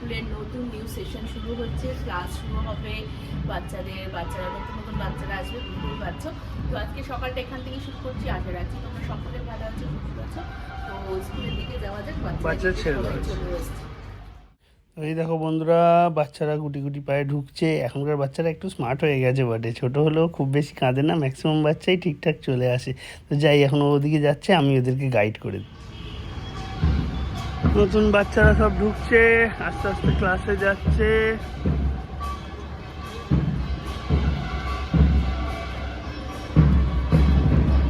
স্কুলের নতুন new session শুরু হচ্ছে, ক্লাস শুরু হবে, বাচ্চারা নতুন বাচ্চারা আসবে, বুঝতেই পারছো। তো আজকে সকালটা এখান থেকে শুরু করছি, আশা রাখছি তোমরা সকলে ভালো আছো, সুস্থ আছো। তো স্কুলের দিকে যাওয়া যাক, বাচ্চারা চলে এসছে। এই দেখো বন্ধুরা, বাচ্চারা গুটি গুটি পায়ে ঢুকছে। এখনকার বাচ্চারা একটু স্মার্ট হয়ে গেছে বটে, ছোট হলেও খুব বেশি কাঁদে না, ম্যাক্সিমাম বাচ্চাই ঠিকঠাক চলে আসে। তো যাই, এখন ওদিকে যাচ্ছে, আমি ওদেরকে গাইড করে দিই। নতুন বাচ্চারা সব ঢুকছে, আস্তে আস্তে ক্লাসে যাচ্ছে।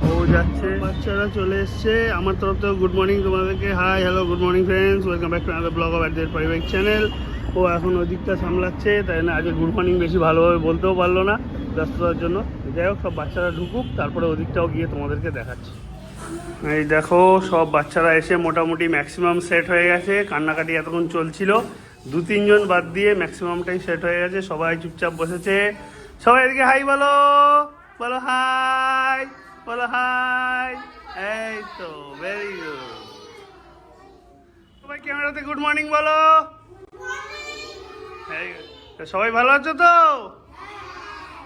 ও যাচ্ছে, বাচ্চারা চলে এসছে। আমার তরফ থেকে গুড মর্নিং তোমাদেরকে। Hi, hello, good morning friends, welcome back to another blog of অ্যাডদের পারিবারিক চ্যানেল। ও এখন ওদিকটা সামলাচ্ছে, তাই না আজকে গুড মর্নিং বেশি ভালোভাবে বলতেও পারলো না ব্যস্ততার জন্য। যাই হোক, সব বাচ্চারা ঢুকুক, তারপরে ওদিকটাও গিয়ে তোমাদেরকে দেখাচ্ছি। এই দেখো, সব বাচ্চারা এসে মোটামুটি ম্যাক্সিমাম সেট হয়ে গেছে। কান্নাকাটি এতক্ষণ চলছিল, 2-3 জন বাদ দিয়ে ম্যাক্সিমামটাই সেট হয়ে গেছে। সবাই চুপচাপ বসেছে। সবাই এদিকে হাই বলো, বলো হাই, বলো হাই। এই তো, ভেরি গুড। সবাই ক্যামেরাতে গুড মর্নিং বলো। সবাই ভালো আছো তো?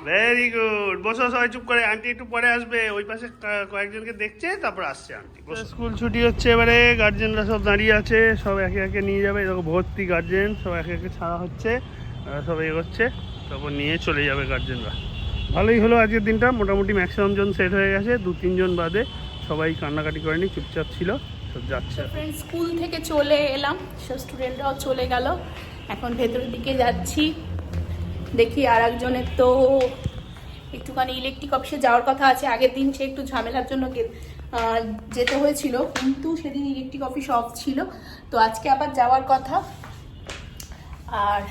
Very good. বসো সবাই চুপ করে, আন্টি একটু পরে আসবে, ওই পাশে কয়েকজনকে দেখছে, তারপর আসছে আন্টি। স্কুল ছুটি হচ্ছে এবারে, গার্জেনরা সব দাঁড়িয়ে আছে, সব একে একে নিয়ে যাবে। এরকম ভর্তি গার্জেন, সব একে একে ছাড়া হচ্ছে, সব এগোচ্ছে, তারপর নিয়ে চলে যাবে গার্জেনরা। ভালোই হলো আজকের দিনটা, মোটামুটি ম্যাক্সিমাম জন সেট হয়ে গেছে, 2-3 জন বাদে সবাই কান্নাকাটি করেনি, চুপচাপ ছিল, সব যাচ্ছে। ফ্রেন্ড, স্কুল থেকে চলে এলাম, সব স্টুডেন্টরাও চলে গেল, এখন ভেতরের দিকে যাচ্ছি। দেখি আর একজনের তো একটুখানি ইলেকট্রিক অফিসে যাওয়ার কথা আছে। আগের দিন সে একটু ঝামেলার জন্য যেতে হয়েছিল, কিন্তু সেদিন ইলেকট্রিক অফিস অফ ছিল, তো আজকে আবার যাওয়ার কথা। আর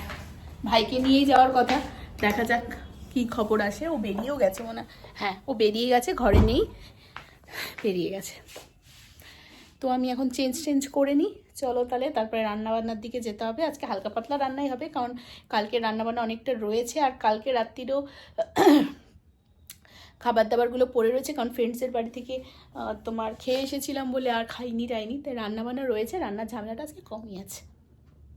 ভাইকে নিয়েই যাওয়ার কথা, দেখা যাক কি খবর আসে। ও বেরিয়েও গেছে মনে হয়, হ্যাঁ ও বেরিয়ে গেছে, ঘরে নেই, বেরিয়ে গেছে। তো আমি এখন চেঞ্জ করে নিই, চলো তাহলে তারপরে রান্নাবান্নার দিকে যেতে হবে। আজকে হালকা পাতলা রান্নাই হবে, কারণ কালকে রান্নাবান্না অনেকটা রয়েছে, আর কালকে রাত্রিরও খাবার দাবারগুলো পড়ে রয়েছে, কারণ ফ্রেন্ডসের বাড়ি থেকে তোমার খেয়ে এসেছিলাম বলে আর খাইনি টাইনি, তাই রান্নাবান্না রয়েছে, রান্নার ঝামেলাটা আজকে কমই আছে।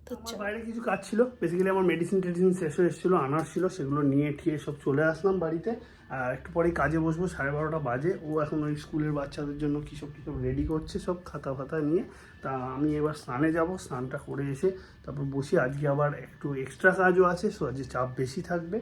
তো বাইরে কিছু কাজ ছিল, বেসিক্যালি আমার মেডিসিন টেডিসিন শেষ হয়ে এসেছিলো, আনার ছিল, সেগুলো নিয়ে ঠিয়ে সব চলে আসলাম বাড়িতে। আর একটু পরেই কাজে বসবো, 12:30 বাজে। ও এখন ওই স্কুলের বাচ্চাদের জন্য কী সব রেডি করছে, সব খাতা ফাতা নিয়ে। তা আমি এবার স্নানে যাব, স্নানটা করে এসে তারপর বসি। আজকে আবার একটু এক্সট্রা কাজও আছে, সো আজকে চাপ বেশি থাকবে,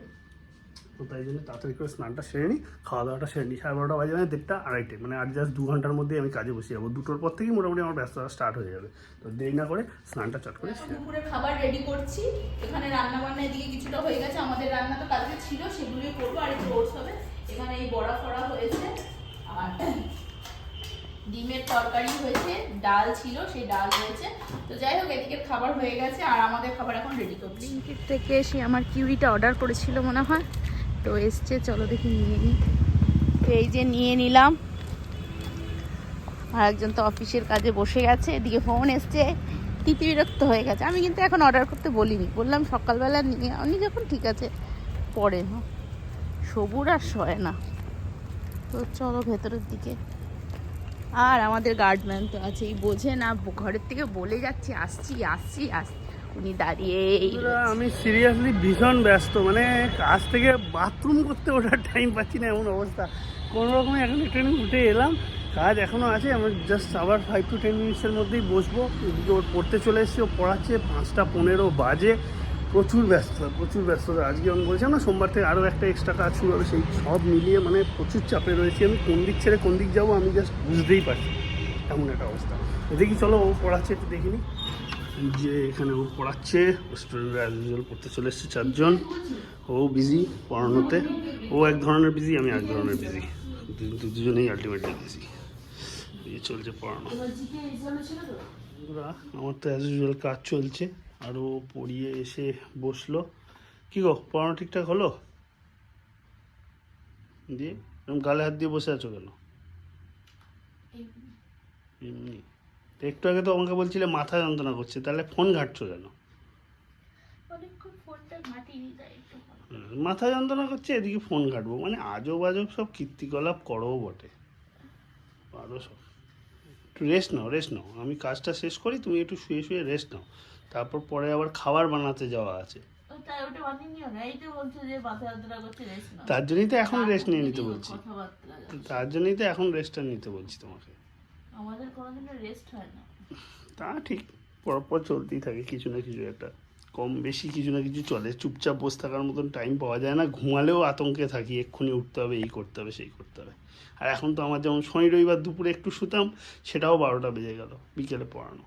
তো তাই জন্য তাড়াতাড়ি করে স্নানটা সেরে নিই, খাওয়া দাওয়াটা সেরে নিই। 12:30 বাজে, মানে 1:30 2:30, মানে আর জাস্ট 2 ঘন্টার মধ্যেই আমি কাজে বসে যাবো। 2টোর পর থেকেই মোটামুটি আমার ব্যস্ততা স্টার্ট হয়ে যাবে। তো দেরি না করে স্নানটা চট করে দুপুরে খাবার রেডি করছি। এখানে রান্না বান্না এদিকে কিছুটা হয়ে গেছে, আমাদের রান্না তো কালকে ছিল, সেগুলোই করবো। আর একটু ওটস হবে, এখানে এই বড়া ফড়া হয়েছে, আর ডিমের তরকারি হয়েছে, ডাল ছিল, সেই ডাল হয়েছে। তো যাই হোক, এদিকে খাবার হয়ে গেছে, আর আমাদের খাবার এখন রেডি করছি। ব্লিঙ্কিট থেকে এসে আমার কিউরিটা অর্ডার করেছিল মনে হয়, তো এসছে, চলো দেখি নিয়ে নিই। তো এই যে নিয়ে নিলাম। আর একজন তো অফিসের কাজে বসে গেছে, এদিকে ফোন এসছে, বিরক্ত হয়ে গেছে। আমি কিন্তু এখন অর্ডার করতে বলিনি, বললাম সকালবেলা নিয়ে আমি যখন, ঠিক আছে পরে, সবুর আর সয় না। তো চলো ভেতরের দিকে। আর আমাদের গার্ডম্যান তো আছেই, বোঝে না, ঘরের থেকে বলে যাচ্ছি আসছি আসছি আসছি, উনি দাঁড়িয়ে। আমি সিরিয়াসলি ভীষণ ব্যস্ত, মানে কাজ থেকে বাথরুম করতে ওঠার টাইম পাচ্ছি না, এমন অবস্থা। কোনো রকমে এখন একটু উঠে এলাম, কাজ এখনও আছে, আমার জাস্ট আবার 5 to 10 মিনিটসের মধ্যেই বসবো। ওর পড়তে চলে এসেছি, ও পড়াচ্ছে, 5:15 বাজে। প্রচুর ব্যস্ততা আজকে। আমি বলছিলাম না, সোমবার থেকে আরও একটা এক্সট্রা কাজ শুরু হবে, সেই সব মিলিয়ে মানে প্রচুর চাপে রয়েছি। আমি কোন দিক ছেড়ে কোন দিক যাবো আমি জাস্ট বুঝতেই পারছি, এমন একটা অবস্থা। দেখি চলো, ও পড়াচ্ছে একটু দেখিনি, যে এখানে ও পড়াচ্ছে, স্টুডেন্টরা অ্যাজ ইউজুয়াল পড়তে চলে এসছে 4 জন। ও বিজি পড়ানোতে, ও এক ধরনের বিজি, আমি এক ধরনের বিজি, কিন্তু দুজনেই আলটিমেটলি বিজি। এই চলছে পড়ানো। আমার তো অ্যাজ ইউজুয়াল কাজ চলছে, আর ও পড়িয়ে এসে বসলো। কী গো, পড়ানো ঠিকঠাক হলো? দিয়ে এরকম গালে হাত দিয়ে বসে আছো কেন? এমনি একটু আগে তো আমাকে বলছিলে মাথা যন্ত্রণা করছে, তাহলে ফোন ঘাঁটছো কেন? মাথা যন্ত্রণা করছে, এদিকে ফোন ঘাঁটবো, মানে আজব আজব সব কীর্তিকলাপ করো বটে, পারো সব। একটু রেস্ট নাও আমি কাজটা শেষ করি, তুমি একটু শুয়ে শুয়ে রেস্ট নাও, তারপর পরে আবার খাবার বানাতে যাওয়া আছে। তাই ওটা বানিয়ে নিও না, এই তো বলছো যে মাথা যন্ত্রণা করছে রেস্ট নাও। তার জন্যই তো এখন রেস্ট নিয়ে নিতে বলছি, কথাবার্তা যাচ্ছে। তার জন্যই তো এখন রেস্টটা নিতে বলছি তোমাকে। আমাদের কোনোদিনও রেস্ট হয় না। তা ঠিক, পরপর চলতেই থাকে কিছু না কিছু একটা, কম বেশি কিছু না কিছু চলে। চুপচাপ বসে থাকার মতন টাইম পাওয়া যায় না, ঘুমালেও আতঙ্কে থাকি, এক্ষুনি উঠতে হবে, এই করতে হবে সেই করতে হবে। আর এখন তো আমার যেমন শনি রবিবার দুপুরে একটু শুতাম, সেটাও 12টা বেজে গেল, বিকেলে পড়ানো।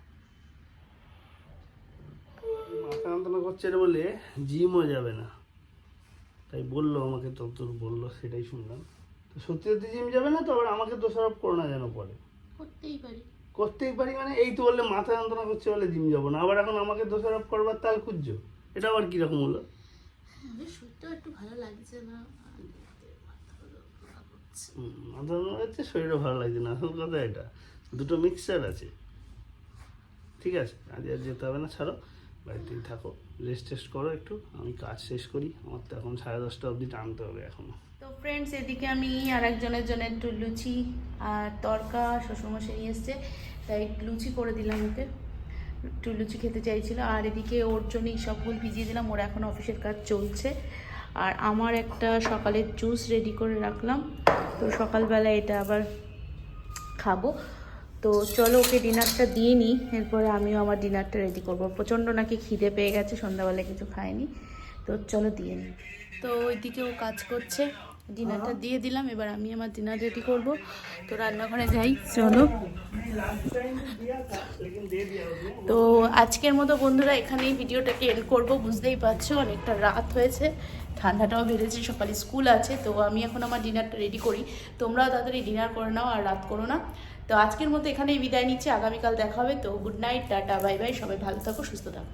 মাথা যন্ত্রণা করছে রে বলে জিমও যাবে না, তাই বললো আমাকে, ততদূর বললো সেটাই শুনলাম। তো সত্যি সত্যি জিম যাবে না তো, আবার আমাকে দোষারোপ করো না যেন পরে। করতেই পারি মানে, এই তো বললে মাথা যন্ত্রণা করছে বলে জিম যাবো না, আবার এখন আমাকে দোষারোপ করবার তাল খুঁজছো, এটা আবার কিরকম হলো? শরীরটা একটু ভালো লাগছে না, মাথা যন্ত্রণা করছে, শরীরও ভালো লাগছে না, আসল কথা এটা, দুটো মিক্সচার আছে। ঠিক আছে, আজ আর যেতে হবে না, ছাড়ো, বাড়িতেই থাকো, রেস্ট করো একটু, আমি কাজ শেষ করি, আমার তো এখন 10:30 অবধি টানতে হবে এখনো। তো ফ্রেন্ডস, এদিকে আমি আর একজনের জন্য একটু লুচি আর তরকা শ্বশুরমশাই নিয়ে এসছে, তাই একটু লুচি করে দিলাম ওকে, একটু লুচি খেতে চাইছিল। আর এদিকে ওর জন্যই সবগুলো ভিজিয়ে দিলাম, ওর এখন অফিসের কাজ চলছে। আর আমার একটা সকালের জুস রেডি করে রাখলাম, তো সকালবেলা এটা আবার খাবো। তো চলো ওকে ডিনারটা দিয়ে নিই, এরপরে আমিও আমার ডিনারটা রেডি করবো। প্রচণ্ড নাকি খিদে পেয়ে গেছে, সন্ধ্যাবেলায় কিছু খায়নি, তো চলো দিয়ে নিই। তো ওইদিকে ও কাজ করছে, ডিনারটা দিয়ে দিলাম, এবার আমি আমার ডিনার রেডি করব। তো রান্নাঘরে যাই, চলো। তো আজকের মতো বন্ধুরা এখানেই ভিডিওটাকে এন্ড করবো, বুঝতেই পারছো অনেকটা রাত হয়েছে, ঠান্ডাটাও বেড়েছে, সকালে স্কুল আছে। তো আমি এখন আমার ডিনারটা রেডি করি, তোমরাও তাড়াতাড়ি ডিনার করে নাও আর রাত করো না। তো আজকের মতো এখানেই বিদায় নিচ্ছি, আগামীকাল দেখা হবে। তো good night, tata, bye bye, সবাই ভালো থাকো, সুস্থ থাকো।